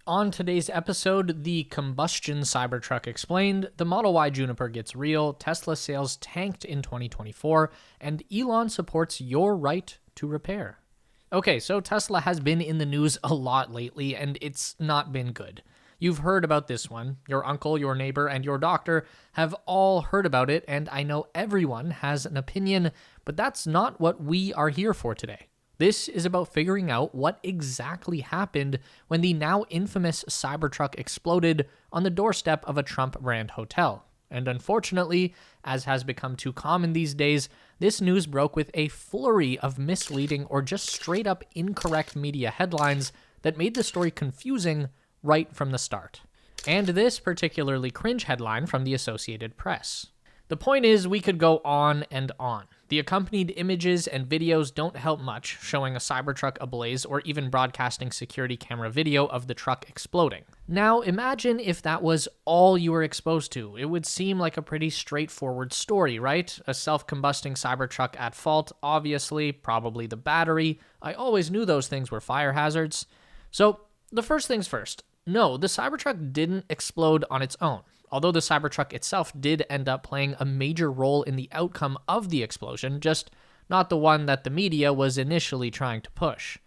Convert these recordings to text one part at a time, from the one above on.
On today's episode, the combustion Cybertruck explained, the Model Y Juniper gets real, Tesla sales tanked in 2024, and Elon supports your right to repair. Okay, so Tesla has been in the news a lot lately, and it's not been good. You've heard about this one. Your uncle, your neighbor, and your doctor have all heard about it, and I know everyone has an opinion, but that's not what we are here for today. This is about figuring out what exactly happened when the now infamous Cybertruck exploded on the doorstep of a Trump brand hotel. And unfortunately, as has become too common these days, this news broke with a flurry of misleading or just straight up incorrect media headlines that made the story confusing right from the start. And this particularly cringe headline from the Associated Press. The point is, we could go on and on. The accompanied images and videos don't help much, showing a Cybertruck ablaze or even broadcasting security camera video of the truck exploding. Now, imagine if that was all you were exposed to. It would seem like a pretty straightforward story, right? A self-combusting Cybertruck at fault, obviously, probably the battery. I always knew those things were fire hazards. So, the first things first. No, the Cybertruck didn't explode on its own. Although the Cybertruck itself did end up playing a major role in the outcome of the explosion, just not the one that the media was initially trying to push.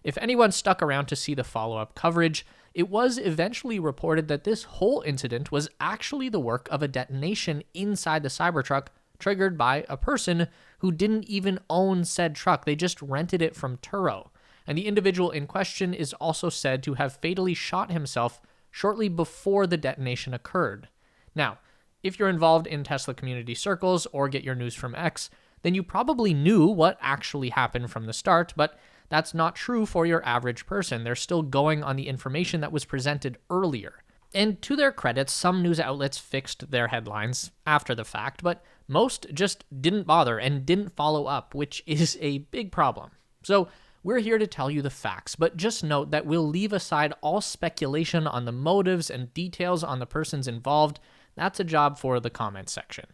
If anyone stuck around to see the follow-up coverage, it was eventually reported that this whole incident was actually the work of a detonation inside the Cybertruck triggered by a person who didn't even own said truck. They just rented it from Turo. And the individual in question is also said to have fatally shot himself shortly before the detonation occurred. Now, if you're involved in Tesla community circles or get your news from X, then you probably knew what actually happened from the start, but that's not true for your average person. They're still going on the information that was presented earlier. And to their credit, some news outlets fixed their headlines after the fact, but most just didn't bother and didn't follow up, which is a big problem. So, we're here to tell you the facts, but just note that we'll leave aside all speculation on the motives and details on the persons involved. That's a job for the comment section.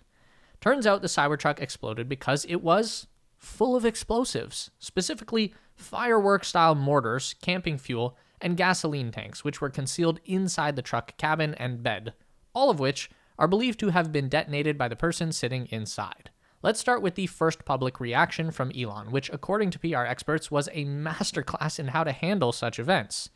Turns out the Cybertruck exploded because it was full of explosives, specifically firework-style mortars, camping fuel, and gasoline tanks, which were concealed inside the truck cabin and bed, all of which are believed to have been detonated by the person sitting inside. Let's start with the first public reaction from Elon, which according to PR experts was a masterclass in how to handle such events.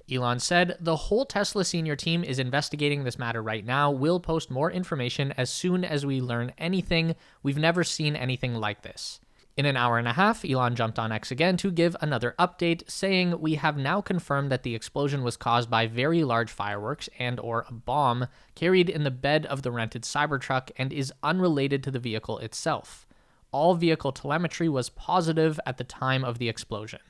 Elon said, "The whole Tesla senior team is investigating this matter right now. We'll post more information as soon as we learn anything. We've never seen anything like this." In an hour and a half, Elon jumped on X again to give another update, saying, "We have now confirmed that the explosion was caused by very large fireworks and/or a bomb carried in the bed of the rented Cybertruck and is unrelated to the vehicle itself. All vehicle telemetry was positive at the time of the explosion."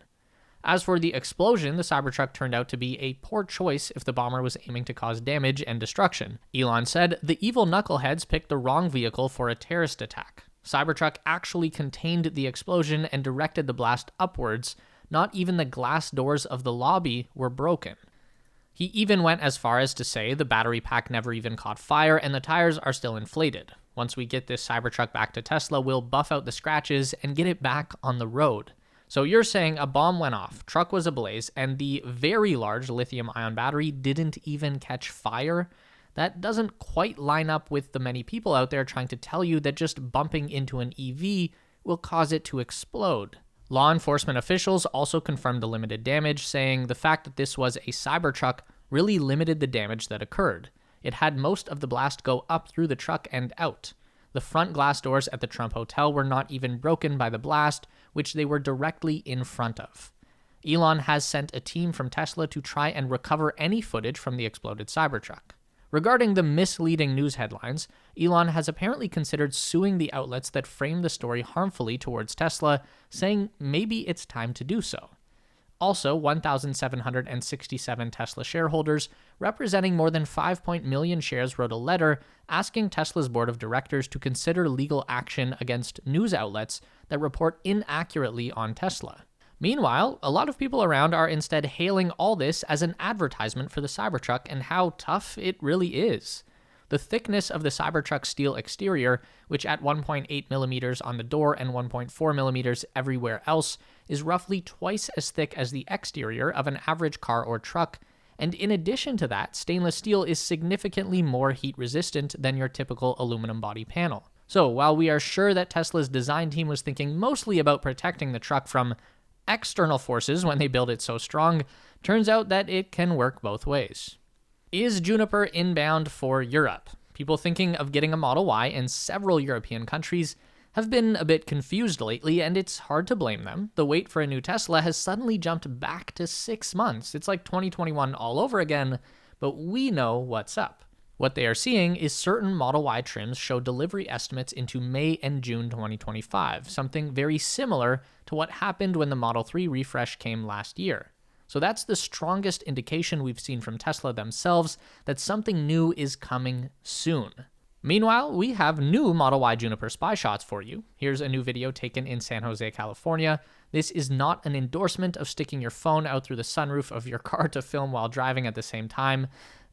As for the explosion, the Cybertruck turned out to be a poor choice if the bomber was aiming to cause damage and destruction. Elon said, "The evil knuckleheads picked the wrong vehicle for a terrorist attack. Cybertruck actually contained the explosion and directed the blast upwards. Not even the glass doors of the lobby were broken." He even went as far as to say the battery pack never even caught fire and the tires are still inflated. Once we get this Cybertruck back to Tesla, we'll buff out the scratches and get it back on the road. So you're saying a bomb went off, truck was ablaze, and the very large lithium-ion battery didn't even catch fire? That doesn't quite line up with the many people out there trying to tell you that just bumping into an EV will cause it to explode. Law enforcement officials also confirmed the limited damage, saying the fact that this was a Cybertruck really limited the damage that occurred. It had most of the blast go up through the truck and out. The front glass doors at the Trump Hotel were not even broken by the blast, which they were directly in front of. Elon has sent a team from Tesla to try and recover any footage from the exploded Cybertruck. Regarding the misleading news headlines, Elon has apparently considered suing the outlets that framed the story harmfully towards Tesla, saying maybe it's time to do so. Also, 1,767 Tesla shareholders, representing more than 5 million shares, wrote a letter asking Tesla's board of directors to consider legal action against news outlets that report inaccurately on Tesla. Meanwhile, a lot of people around are instead hailing all this as an advertisement for the Cybertruck and how tough it really is. The thickness of the Cybertruck steel exterior, which at 1.8 millimeters on the door and 1.4 millimeters everywhere else, is roughly twice as thick as the exterior of an average car or truck, And in addition to that, stainless steel is significantly more heat resistant than your typical aluminum body panel. So while we are sure that Tesla's design team was thinking mostly about protecting the truck from external forces when they build it so strong, turns out that it can work both ways. Is Juniper inbound for Europe? People thinking of getting a Model Y in several European countries have been a bit confused lately, and it's hard to blame them. The wait for a new Tesla has suddenly jumped back to 6 months. It's like 2021 all over again, but we know what's up. What they are seeing is certain Model Y trims show delivery estimates into May and June 2025, something very similar to what happened when the Model 3 refresh came last year. So that's the strongest indication we've seen from Tesla themselves that something new is coming soon. Meanwhile, we have new Model Y Juniper spy shots for you. Here's a new video taken in San Jose, California. This is not an endorsement of sticking your phone out through the sunroof of your car to film while driving at the same time.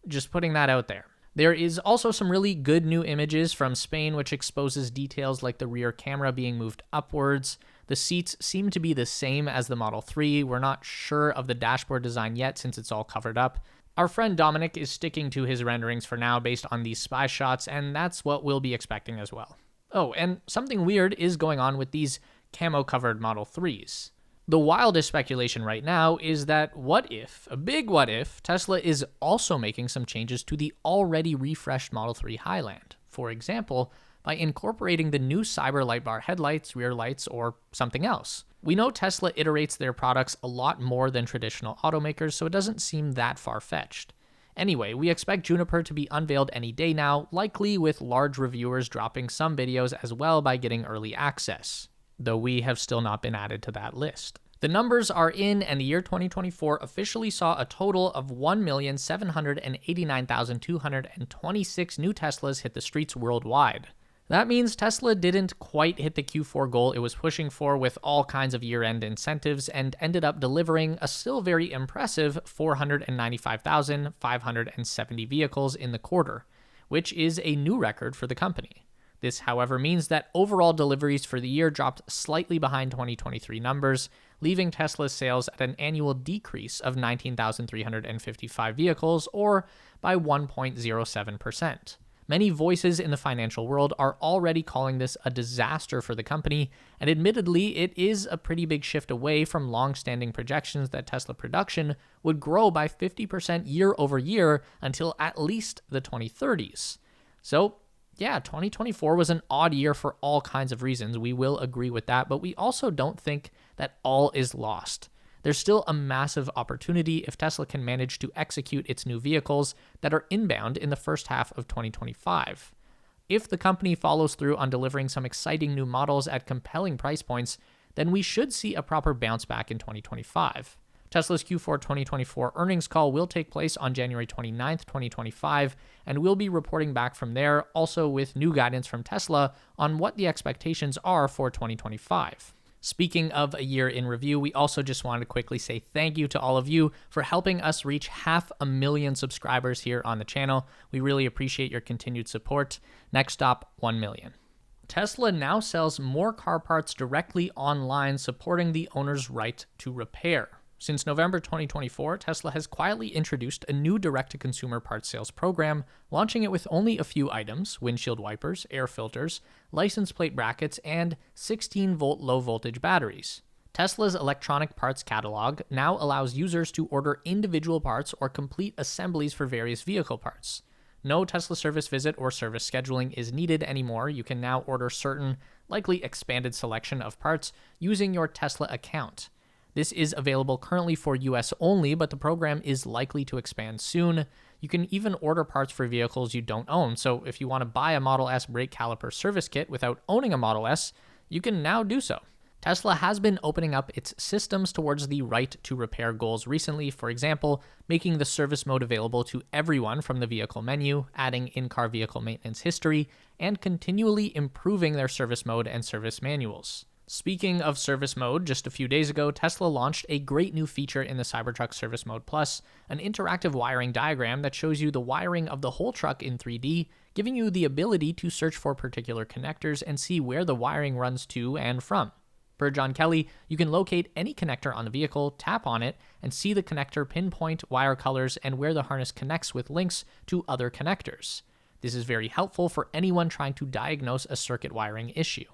Just putting that out there. There is also some really good new images from Spain, which exposes details like the rear camera being moved upwards. The seats seem to be the same as the Model 3. We're not sure of the dashboard design yet since it's all covered up. Our friend Dominic is sticking to his renderings for now based on these spy shots, and that's what we'll be expecting as well. Oh, and something weird is going on with these camo-covered Model 3s. The wildest speculation right now is that what if, a big what if, Tesla is also making some changes to the already refreshed Model 3 Highland. For example, by incorporating the new Cyber light bar headlights, rear lights, or something else. We know Tesla iterates their products a lot more than traditional automakers, so it doesn't seem that far-fetched. Anyway, we expect Juniper to be unveiled any day now, likely with large reviewers dropping some videos as well by getting early access, though we have still not been added to that list. The numbers are in, and the year 2024 officially saw a total of 1,789,226 new Teslas hit the streets worldwide. That means Tesla didn't quite hit the Q4 goal it was pushing for with all kinds of year-end incentives and ended up delivering a still very impressive 495,570 vehicles in the quarter, which is a new record for the company. This, however, means that overall deliveries for the year dropped slightly behind 2023 numbers, leaving Tesla's sales at an annual decrease of 19,355 vehicles, or by 1.07%. Many voices in the financial world are already calling this a disaster for the company, and admittedly, it is a pretty big shift away from long-standing projections that Tesla production would grow by 50% year over year until at least the 2030s. So, yeah, 2024 was an odd year for all kinds of reasons. We will agree with that, but we also don't think that all is lost. There's still a massive opportunity if Tesla can manage to execute its new vehicles that are inbound in the first half of 2025. If the company follows through on delivering some exciting new models at compelling price points, then we should see a proper bounce back in 2025. Tesla's Q4 2024 earnings call will take place on January 29th, 2025, and we'll be reporting back from there, also with new guidance from Tesla on what the expectations are for 2025. Speaking of a year in review, we also just wanted to quickly say thank you to all of you for helping us reach 500,000 subscribers here on the channel. We really appreciate your continued support. Next stop, 1 million. Tesla now sells more car parts directly online, supporting the owner's right to repair. Since November 2024, Tesla has quietly introduced a new direct-to-consumer parts sales program, launching it with only a few items: windshield wipers, air filters, license plate brackets, and 16-volt low-voltage batteries. Tesla's electronic parts catalog now allows users to order individual parts or complete assemblies for various vehicle parts. No Tesla service visit or service scheduling is needed anymore. You can now order certain, likely expanded selection of parts using your Tesla account. This is available currently for US only, but the program is likely to expand soon. You can even order parts for vehicles you don't own, so if you want to buy a Model S brake caliper service kit without owning a Model S, you can now do so. Tesla has been opening up its systems towards the right to repair goals recently, for example, making the service mode available to everyone from the vehicle menu, adding in-car vehicle maintenance history, and continually improving their service mode and service manuals. Speaking of service mode, just a few days ago, Tesla launched a great new feature in the Cybertruck Service Mode Plus, an interactive wiring diagram that shows you the wiring of the whole truck in 3D, giving you the ability to search for particular connectors and see where the wiring runs to and from. Per John Kelly, you can locate any connector on the vehicle, tap on it, and see the connector pinpoint wire colors and where the harness connects with links to other connectors. This is very helpful for anyone trying to diagnose a circuit wiring issue.